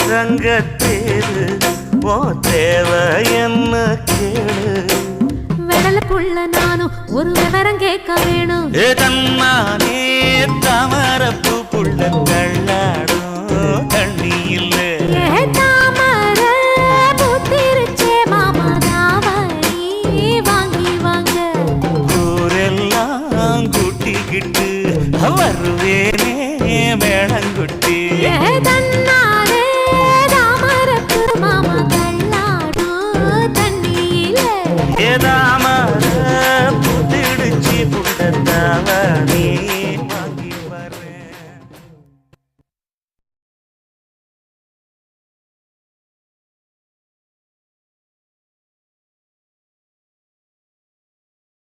தங்கத்தேரு ஓ தேவை என்ன கேளு வெடல புள்ள நானும் ஒரு விவரம் கேட்க வேணும் தன்னானே தாமரப்பூ புள்ள தள்ளாடும் தண்ணி இல்ல தாமர புத்திருச்சே மாமா தாவணி வாங்கி வாங்க ஊரெல்லாம் கூட்டிக்கிட்டு வருவேனே மேளங்குட்டி